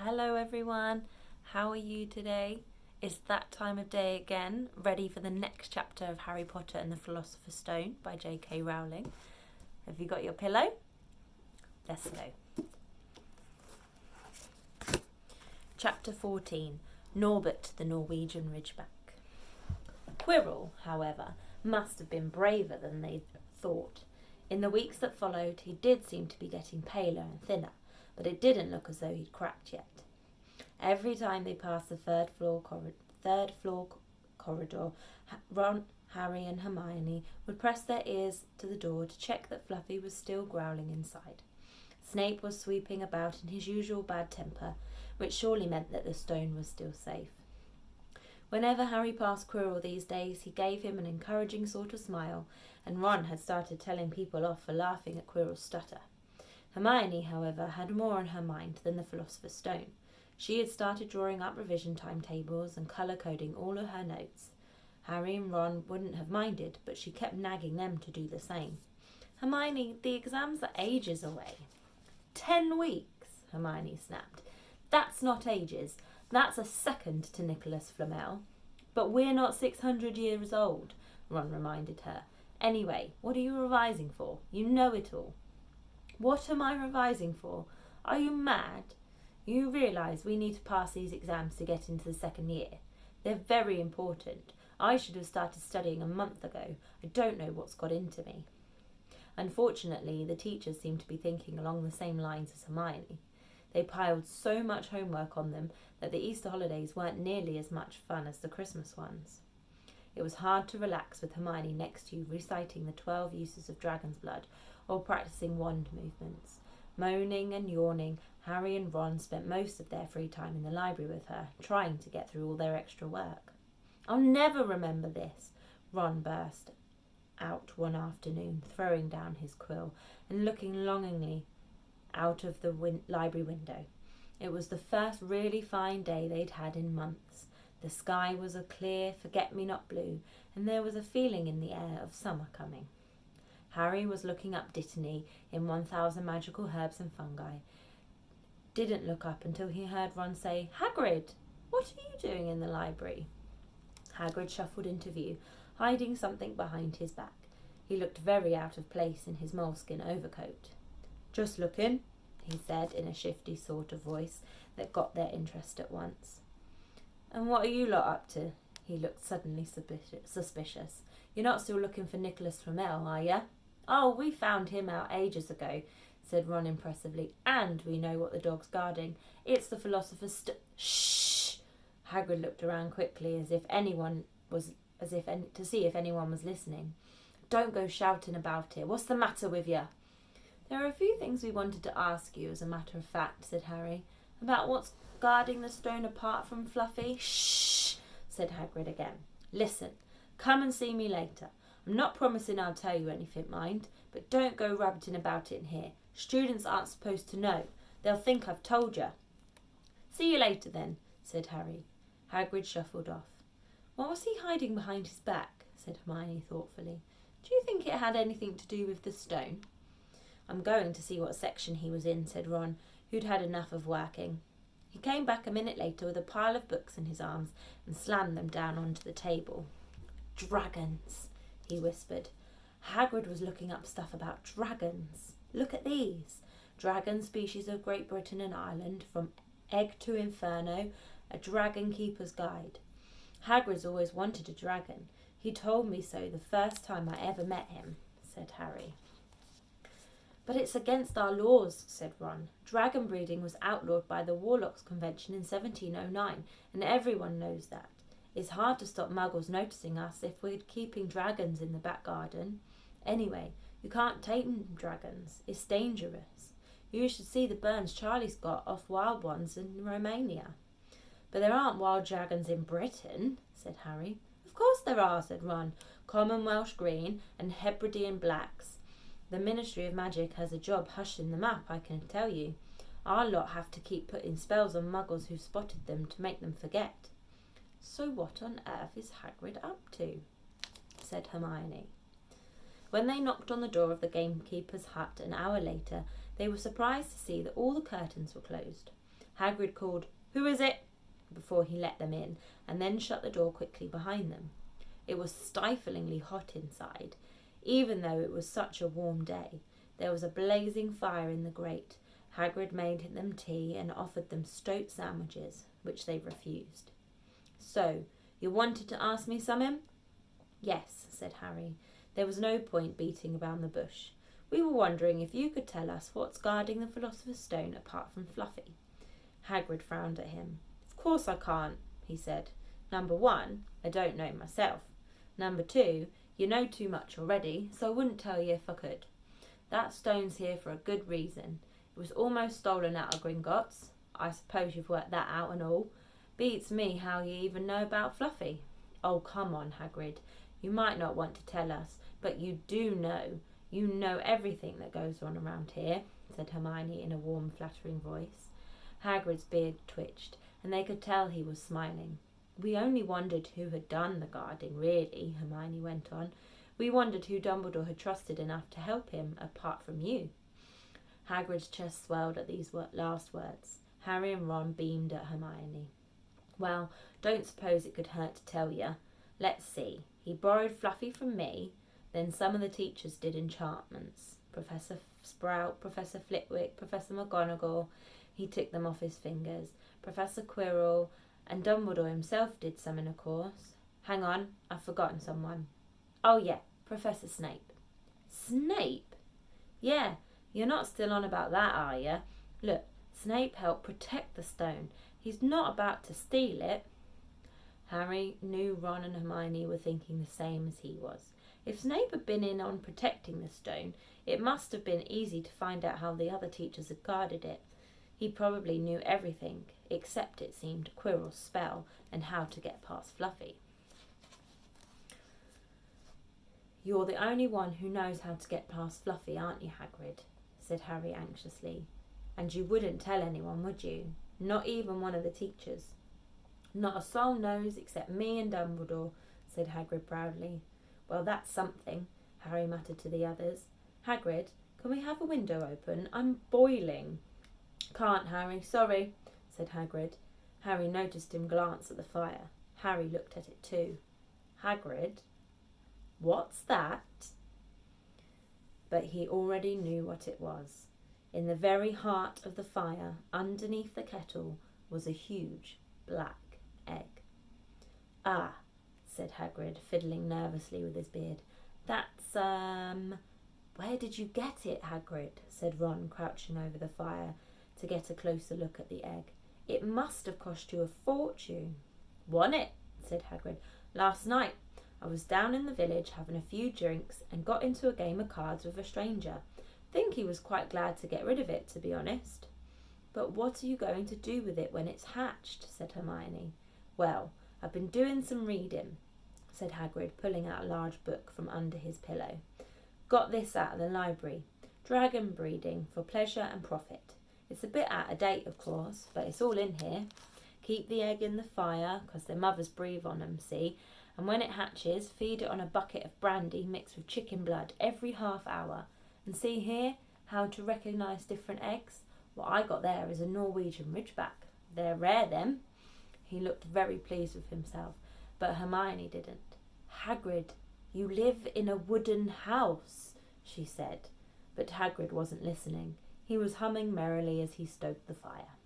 Hello everyone, how are you today? It's that time of day again, ready for the next chapter of Harry Potter and the Philosopher's Stone by J.K. Rowling. Have you got your pillow? Let's go. Chapter 14, Norbert the Norwegian Ridgeback. Quirrell, however, must have been braver than they thought. In the weeks that followed, he did seem to be getting paler and thinner, but it didn't look as though he'd cracked yet. Every time they passed the third floor corridor, Ron, Harry and Hermione would press their ears to the door to check that Fluffy was still growling inside. Snape was sweeping about in his usual bad temper, which surely meant that the stone was still safe. Whenever Harry passed Quirrell these days, he gave him an encouraging sort of smile, and Ron had started telling people off for laughing at Quirrell's stutter. Hermione, however, had more on her mind than the Philosopher's Stone. She had started drawing up revision timetables and colour-coding all of her notes. Harry and Ron wouldn't have minded, but she kept nagging them to do the same. "Hermione, the exams are ages away." 10 weeks, Hermione snapped. "That's not ages. That's a second to Nicholas Flamel." "But we're not 600 years old," Ron reminded her. "Anyway, what are you revising for? You know it all." "What am I revising for? Are you mad? You realise we need to pass these exams to get into the second year. They're very important. I should have started studying a month ago. I don't know what's got into me." Unfortunately, the teachers seemed to be thinking along the same lines as Hermione. They piled so much homework on them that the Easter holidays weren't nearly as much fun as the Christmas ones. It was hard to relax with Hermione next to you reciting the 12 uses of dragon's blood or practicing wand movements. Moaning and yawning, Harry and Ron spent most of their free time in the library with her, trying to get through all their extra work. "I'll never remember this," Ron burst out one afternoon, throwing down his quill and looking longingly out of the library window. It was the first really fine day they'd had in months. The sky was a clear forget-me-not blue, and there was a feeling in the air of summer coming. Harry was looking up Dittany in 1000 Magical Herbs and Fungi. Didn't look up until he heard Ron say, "Hagrid, what are you doing in the library?" Hagrid shuffled into view, hiding something behind his back. He looked very out of place in his moleskin overcoat. "Just looking," he said in a shifty sort of voice that got their interest at once. "And what are you lot up to?" He looked suddenly suspicious. "You're not still looking for Nicholas Flamel, are you?" "Oh, we found him out ages ago," said Ron impressively, "and we know what the dog's guarding. It's the Philosopher's Shh!" Hagrid looked around quickly to see if anyone was listening. "Don't go shouting about it. What's the matter with you?" "There are a few things we wanted to ask you, as a matter of fact," said Harry. "About what's guarding the stone apart from Fluffy." "Shh!" said Hagrid again. "Listen, come and see me later. I'm not promising I'll tell you anything, mind, but don't go rabbiting about it in here. Students aren't supposed to know. They'll think I've told you." "See you later then," said Harry. Hagrid shuffled off. "What was he hiding behind his back?" said Hermione thoughtfully. "Do you think it had anything to do with the stone?" "I'm going to see what section he was in," said Ron, who'd had enough of working. He came back a minute later with a pile of books in his arms and slammed them down onto the table. "Dragons," he whispered. Hagrid was looking up stuff about dragons. "Look at these. Dragon species of Great Britain and Ireland, from egg to inferno, a dragon keeper's guide. Hagrid's always wanted a dragon. He told me so the first time I ever met him," said Harry. "But it's against our laws," said Ron. "Dragon breeding was outlawed by the Warlocks Convention in 1709, and everyone knows that. It's hard to stop muggles noticing us if we're keeping dragons in the back garden. Anyway, you can't tame dragons. It's dangerous. You should see the burns Charlie's got off wild ones in Romania." "But there aren't wild dragons in Britain," said Harry. "Of course there are," said Ron. "Common Welsh green and Hebridean blacks. The Ministry of Magic has a job hushing them up, I can tell you. Our lot have to keep putting spells on muggles who've spotted them to make them forget." "So what on earth is Hagrid up to?" said Hermione. When they knocked on the door of the gamekeeper's hut an hour later, they were surprised to see that all the curtains were closed. Hagrid called, "Who is it?" before he let them in, and then shut the door quickly behind them. It was stiflingly hot inside, even though it was such a warm day. There was a blazing fire in the grate. Hagrid made them tea and offered them stoat sandwiches, which they refused. "So, you wanted to ask me something?" "Yes," said Harry. There was no point beating about the bush. "We were wondering if you could tell us what's guarding the Philosopher's Stone apart from Fluffy." Hagrid frowned at him. "Of course I can't," he said. "Number 1, I don't know myself. Number 2, you know too much already, so I wouldn't tell you if I could. That stone's here for a good reason. It was almost stolen out of Gringotts. I suppose you've worked that out and all. Beats me how you even know about Fluffy." "Oh, come on, Hagrid. You might not want to tell us, but you do know. You know everything that goes on around here," said Hermione in a warm, flattering voice. Hagrid's beard twitched, and they could tell he was smiling. "We only wondered who had done the guarding, really," Hermione went on. "We wondered who Dumbledore had trusted enough to help him, apart from you." Hagrid's chest swelled at these last words. Harry and Ron beamed at Hermione. "Well, don't suppose it could hurt to tell you. Let's see. He borrowed Fluffy from me. Then some of the teachers did enchantments. Professor Sprout, Professor Flitwick, Professor McGonagall. He took them off his fingers. Professor Quirrell, and Dumbledore himself did some in a course. Hang on, I've forgotten someone. Oh yeah, Professor Snape." "Snape?" "Yeah, you're not still on about that, are you? Look, Snape helped protect the stone. He's not about to steal it." Harry knew Ron and Hermione were thinking the same as he was. If Snape had been in on protecting the stone, it must have been easy to find out how the other teachers had guarded it. He probably knew everything, except, it seemed, Quirrell's spell and how to get past Fluffy. "You're the only one who knows how to get past Fluffy, aren't you, Hagrid?" said Harry anxiously. "And you wouldn't tell anyone, would you? Not even one of the teachers?" "Not a soul knows except me and Dumbledore," said Hagrid proudly. "Well, that's something," Harry muttered to the others. "Hagrid, can we have a window open? I'm boiling." "Can't, Harry, sorry," said Hagrid. Harry noticed him glance at the fire. Harry looked at it too. "Hagrid, what's that?" But he already knew what it was. In the very heart of the fire, underneath the kettle, was a huge black egg. "Ah," said Hagrid, fiddling nervously with his beard. "That's, Where did you get it, Hagrid?" said Ron, crouching over the fire to get a closer look at the egg. "It must have cost you a fortune." "Won it," said Hagrid. "Last night. I was down in the village having a few drinks and got into a game of cards with a stranger. Think he was quite glad to get rid of it, to be honest." "But what are you going to do with it when it's hatched?" said Hermione. "Well, I've been doing some reading," said Hagrid, pulling out a large book from under his pillow. "Got this out of the library. Dragon breeding for pleasure and profit. It's a bit out of date, of course, but it's all in here. Keep the egg in the fire, 'cause their mothers breathe on them, see? And when it hatches, feed it on a bucket of brandy mixed with chicken blood every half hour. And see here, how to recognise different eggs. What I got there is a Norwegian ridgeback. They're rare, them." He looked very pleased with himself, but Hermione didn't. "Hagrid, you live in a wooden house," she said. But Hagrid wasn't listening. He was humming merrily as he stoked the fire.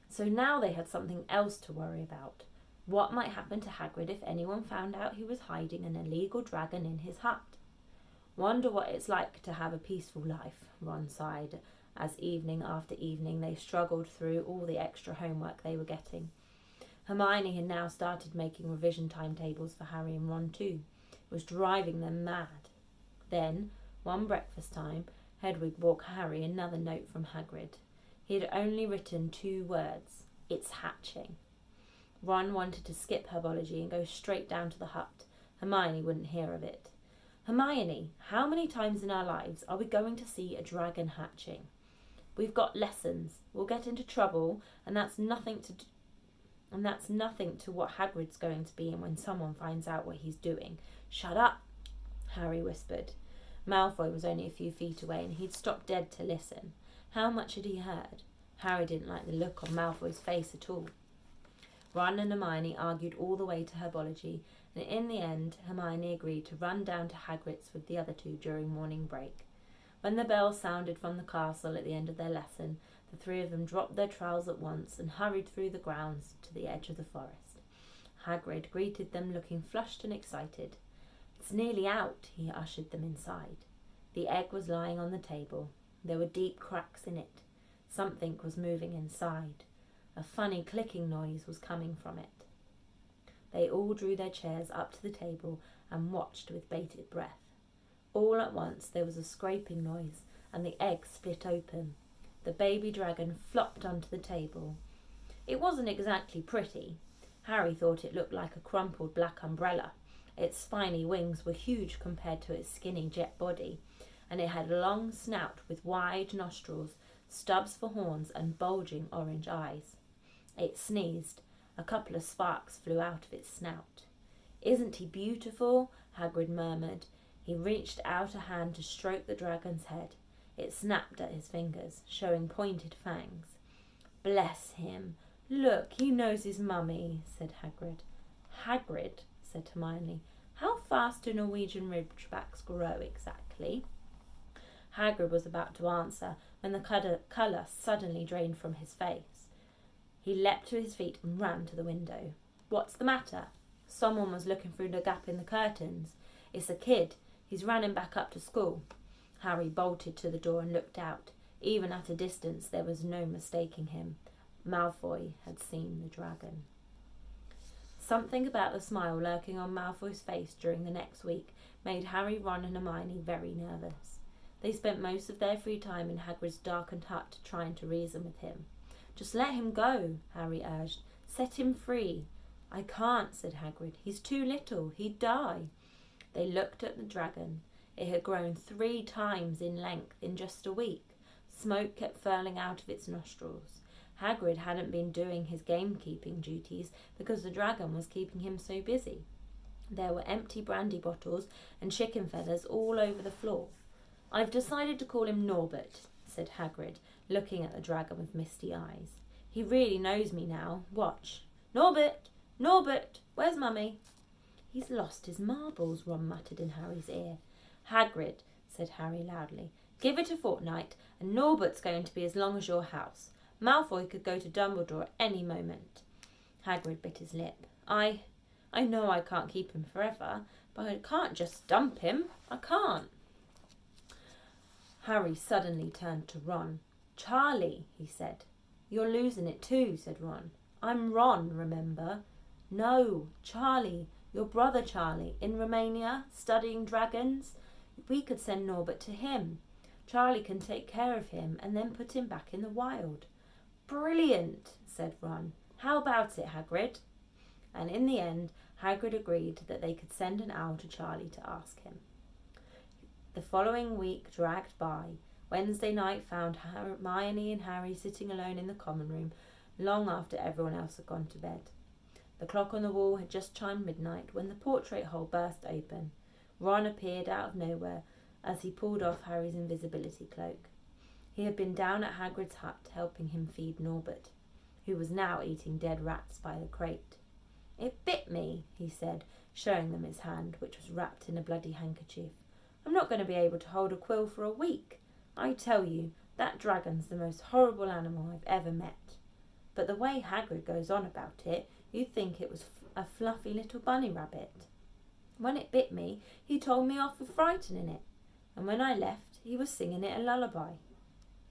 So now they had something else to worry about. What might happen to Hagrid if anyone found out he was hiding an illegal dragon in his hut? "Wonder what it's like to have a peaceful life," Ron sighed, as evening after evening they struggled through all the extra homework they were getting. Hermione had now started making revision timetables for Harry and Ron too. It was driving them mad. Then, one breakfast time, Hedwig brought Harry another note from Hagrid. He had only written 2 words: "It's hatching." Ron wanted to skip herbology and go straight down to the hut. Hermione wouldn't hear of it. "Hermione, how many times in our lives are we going to see a dragon hatching? We've got lessons. We'll get into trouble, and that's nothing to what Hagrid's going to be in when someone finds out what he's doing." "Shut up," Harry whispered. Malfoy was only a few feet away, and he'd stopped dead to listen. How much had he heard? Harry didn't like the look on Malfoy's face at all. Ron and Hermione argued all the way to herbology, and in the end Hermione agreed to run down to Hagrid's with the other two during morning break. When the bell sounded from the castle at the end of their lesson, the three of them dropped their trowels at once and hurried through the grounds to the edge of the forest. Hagrid greeted them looking flushed and excited. "It's nearly out," he ushered them inside. The egg was lying on the table. There were deep cracks in it. Something was moving inside. A funny clicking noise was coming from it. They all drew their chairs up to the table and watched with bated breath. All at once there was a scraping noise, and the egg split open. The baby dragon flopped onto the table. It wasn't exactly pretty. Harry thought it looked like a crumpled black umbrella. Its spiny wings were huge compared to its skinny jet body, and it had a long snout with wide nostrils, stubs for horns, and bulging orange eyes. It sneezed. A couple of sparks flew out of its snout. "Isn't he beautiful?" Hagrid murmured. He reached out a hand to stroke the dragon's head. It snapped at his fingers, showing pointed fangs. "Bless him. Look, he knows his mummy," said Hagrid. "Hagrid," said Hermione, "how fast do Norwegian ridgebacks grow exactly?" Hagrid was about to answer when the colour suddenly drained from his face. He leapt to his feet and ran to the window. "What's the matter?" "Someone was looking through the gap in the curtains. It's a kid. He's running back up to school." Harry bolted to the door and looked out. Even at a distance there was no mistaking him. Malfoy had seen the dragon. Something about the smile lurking on Malfoy's face during the next week made Harry, Ron and Hermione very nervous. They spent most of their free time in Hagrid's darkened hut trying to reason with him. "Just let him go," Harry urged. "Set him free." "I can't," said Hagrid. "He's too little. He'd die." They looked at the dragon. It had grown 3 times in length in just a week. Smoke kept furling out of its nostrils. Hagrid hadn't been doing his gamekeeping duties because the dragon was keeping him so busy. There were empty brandy bottles and chicken feathers all over the floor. "I've decided to call him Norbert," said Hagrid, looking at the dragon with misty eyes. "He really knows me now. Watch. Norbert! Norbert! Where's Mummy?" "He's lost his marbles," Ron muttered in Harry's ear. "Hagrid," said Harry loudly, "give it a fortnight, and Norbert's going to be as long as your house. Malfoy could go to Dumbledore at any moment." Hagrid bit his lip. I know I can't keep him forever, but I can't just dump him. I can't." Harry suddenly turned to Ron. "Charlie," he said. "You're losing it too," said Ron. "I'm Ron, remember?" "No, Charlie. Your brother Charlie, in Romania, studying dragons. We could send Norbert to him. Charlie can take care of him and then put him back in the wild." "Brilliant," said Ron. "How about it, Hagrid?" And in the end, Hagrid agreed that they could send an owl to Charlie to ask him. The following week dragged by. Wednesday night found Hermione and Harry sitting alone in the common room long after everyone else had gone to bed. The clock on the wall had just chimed midnight when the portrait hole burst open. Ron appeared out of nowhere as he pulled off Harry's invisibility cloak. He had been down at Hagrid's hut helping him feed Norbert, who was now eating dead rats by the crate. "It bit me," he said, showing them his hand, which was wrapped in a bloody handkerchief. "I'm not going to be able to hold a quill for a week. I tell you, that dragon's the most horrible animal I've ever met." But the way Hagrid goes on about it, you'd think it was a fluffy little bunny rabbit. "When it bit me, he told me off for frightening it, and when I left, he was singing it a lullaby."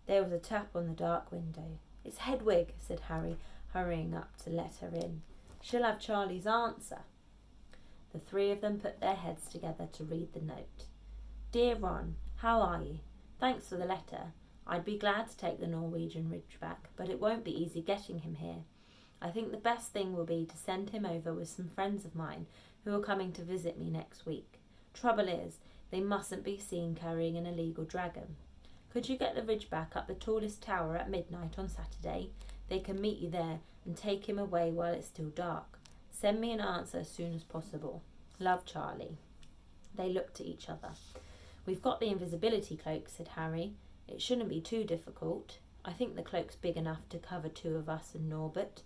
There was a tap on the dark window. "It's Hedwig," said Harry, hurrying up to let her in. "She'll have Charlie's answer." The 3 of them put their heads together to read the note. "Dear Ron, how are you? Thanks for the letter. I'd be glad to take the Norwegian ridgeback, but it won't be easy getting him here. I think the best thing will be to send him over with some friends of mine who are coming to visit me next week. Trouble is, they mustn't be seen carrying an illegal dragon. Could you get the ridgeback up the tallest tower at midnight on Saturday? They can meet you there and take him away while it's still dark. Send me an answer as soon as possible. Love, Charlie." They looked at each other. "We've got the invisibility cloak," said Harry. "It shouldn't be too difficult. I think the cloak's big enough to cover 2 of us and Norbert."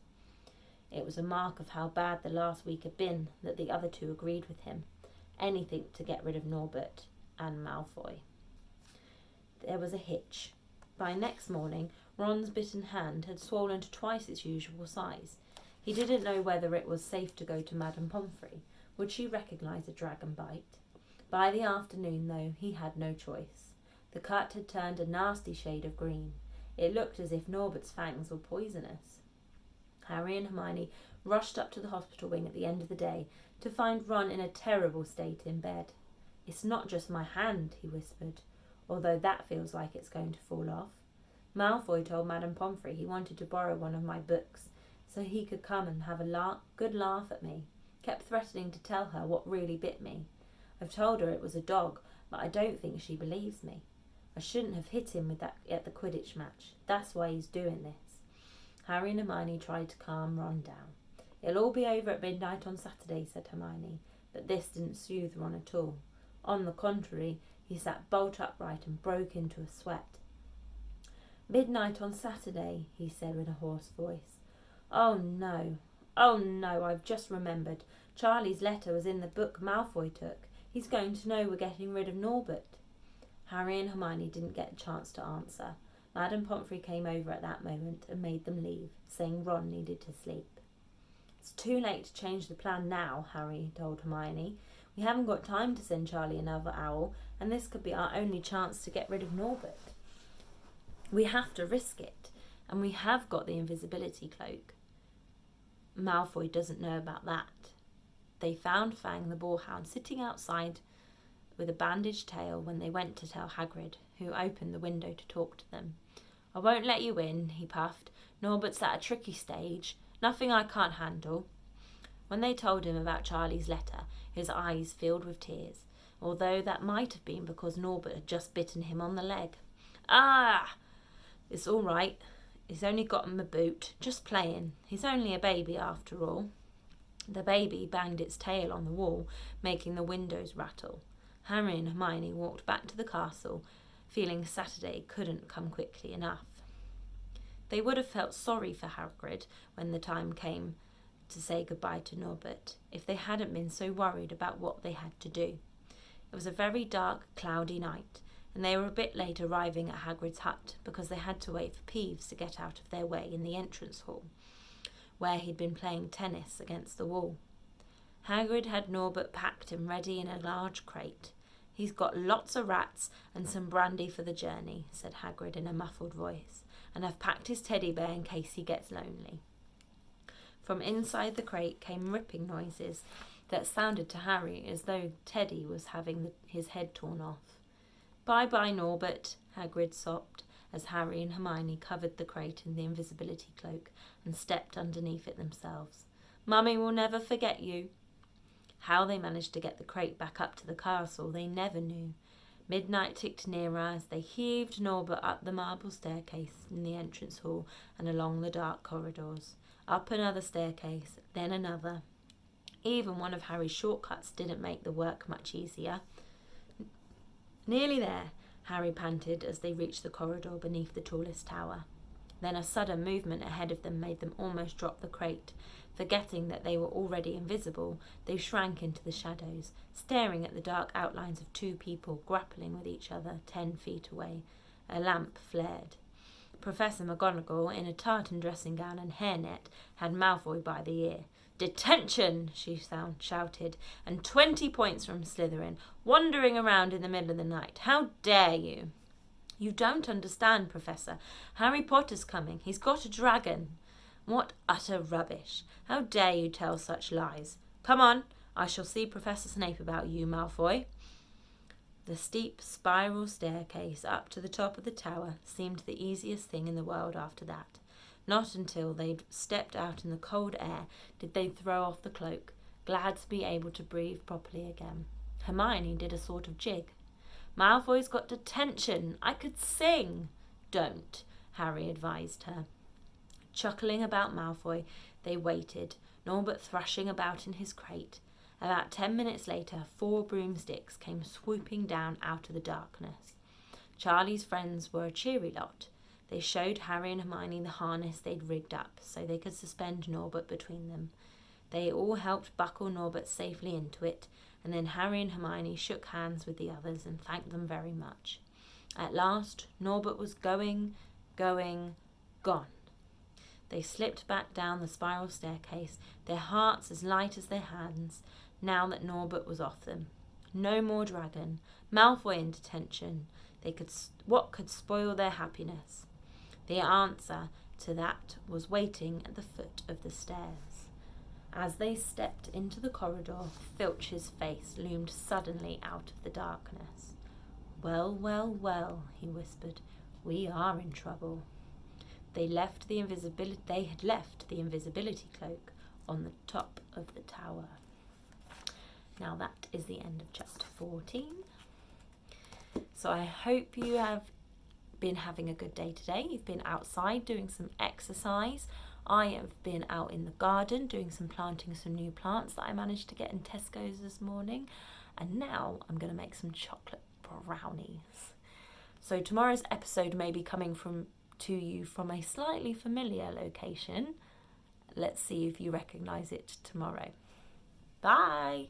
It was a mark of how bad the last week had been that the other 2 agreed with him. Anything to get rid of Norbert and Malfoy. There was a hitch. By next morning, Ron's bitten hand had swollen to twice its usual size. He didn't know whether it was safe to go to Madame Pomfrey. Would she recognise a dragon bite? By the afternoon, though, he had no choice. The cut had turned a nasty shade of green. It looked as if Norbert's fangs were poisonous. Harry and Hermione rushed up to the hospital wing at the end of the day to find Ron in a terrible state in bed. "It's not just my hand," he whispered, "although that feels like it's going to fall off. Malfoy told Madame Pomfrey he wanted to borrow one of my books so he could come and have a good laugh at me. Kept threatening to tell her what really bit me. I've told her it was a dog, but I don't think she believes me. I shouldn't have hit him with that at the Quidditch match. That's why he's doing this." Harry and Hermione tried to calm Ron down. "It'll all be over at midnight on Saturday," said Hermione, but this didn't soothe Ron at all. On the contrary, he sat bolt upright and broke into a sweat. "Midnight on Saturday," he said with a hoarse voice. Oh no, I've just remembered. Charlie's letter was in the book Malfoy took. He's going to know we're getting rid of Norbert." Harry and Hermione didn't get a chance to answer. Madame Pomfrey came over at that moment and made them leave, saying Ron needed to sleep. "It's too late to change the plan now," Harry told Hermione. "We haven't got time to send Charlie another owl, and this could be our only chance to get rid of Norbert. We have to risk it, and we have got the invisibility cloak. Malfoy doesn't know about that." They found Fang the boarhound sitting outside with a bandaged tail when they went to tell Hagrid, who opened the window to talk to them. "I won't let you in," he puffed. "Norbert's at a tricky stage. Nothing I can't handle." When they told him about Charlie's letter, his eyes filled with tears, although that might have been because Norbert had just bitten him on the leg. "Ah! It's all right. He's only got him a boot. Just playing. He's only a baby after all." The baby banged its tail on the wall, making the windows rattle. Harry and Hermione walked back to the castle, feeling Saturday couldn't come quickly enough. They would have felt sorry for Hagrid when the time came to say goodbye to Norbert, if they hadn't been so worried about what they had to do. It was a very dark, cloudy night, and they were a bit late arriving at Hagrid's hut because they had to wait for Peeves to get out of their way in the entrance hall, where he'd been playing tennis against the wall. Hagrid had Norbert packed and ready in a large crate. "He's got lots of rats and some brandy for the journey," said Hagrid in a muffled voice, "and I've packed his teddy bear in case he gets lonely." From inside the crate came ripping noises that sounded to Harry as though Teddy was having his head torn off. "Bye-bye, Norbert," Hagrid sobbed as Harry and Hermione covered the crate in the invisibility cloak and stepped underneath it themselves. "Mummy will never forget you." How they managed to get the crate back up to the castle they never knew. Midnight ticked nearer as they heaved Norbert up the marble staircase in the entrance hall and along the dark corridors. Up another staircase, then another. Even one of Harry's shortcuts didn't make the work much easier. "Nearly there," Harry panted as they reached the corridor beneath the tallest tower. Then a sudden movement ahead of them made them almost drop the crate. Forgetting that they were already invisible, they shrank into the shadows, staring at the dark outlines of 2 people grappling with each other 10 feet away. A lamp flared. Professor McGonagall, in a tartan dressing gown and hairnet, had Malfoy by the ear. "Detention!" she shouted, "and 20 points from Slytherin, wandering around in the middle of the night. How dare you?" "You don't understand, Professor. Harry Potter's coming. He's got a dragon." "What utter rubbish. How dare you tell such lies? Come on, I shall see Professor Snape about you, Malfoy." The steep spiral staircase up to the top of the tower seemed the easiest thing in the world after that. Not until they'd stepped out in the cold air did they throw off the cloak, glad to be able to breathe properly again. Hermione did a sort of jig. "Malfoy's got detention. I could sing." "Don't," Harry advised her. Chuckling about Malfoy, they waited, Norbert thrashing about in his crate. About 10 minutes later, 4 broomsticks came swooping down out of the darkness. Charlie's friends were a cheery lot. They showed Harry and Hermione the harness they'd rigged up so they could suspend Norbert between them. They all helped buckle Norbert safely into it, and then Harry and Hermione shook hands with the others and thanked them very much. At last, Norbert was gone. They slipped back down the spiral staircase, their hearts as light as their hands, now that Norbert was off them. No more dragon, Malfoy in detention. What could spoil their happiness? The answer to that was waiting at the foot of the stairs. As they stepped into the corridor, Filch's face loomed suddenly out of the darkness. "Well, well, well," he whispered, "we are in trouble." They had left the invisibility cloak on the top of the tower. Now that is the end of chapter 14. So I hope you have been having a good day today. You've been outside doing some exercise. I have been out in the garden doing some planting some new plants that I managed to get in Tesco's this morning. And now I'm going to make some chocolate brownies. So tomorrow's episode may be coming to you from a slightly familiar location. Let's see if you recognise it tomorrow. Bye!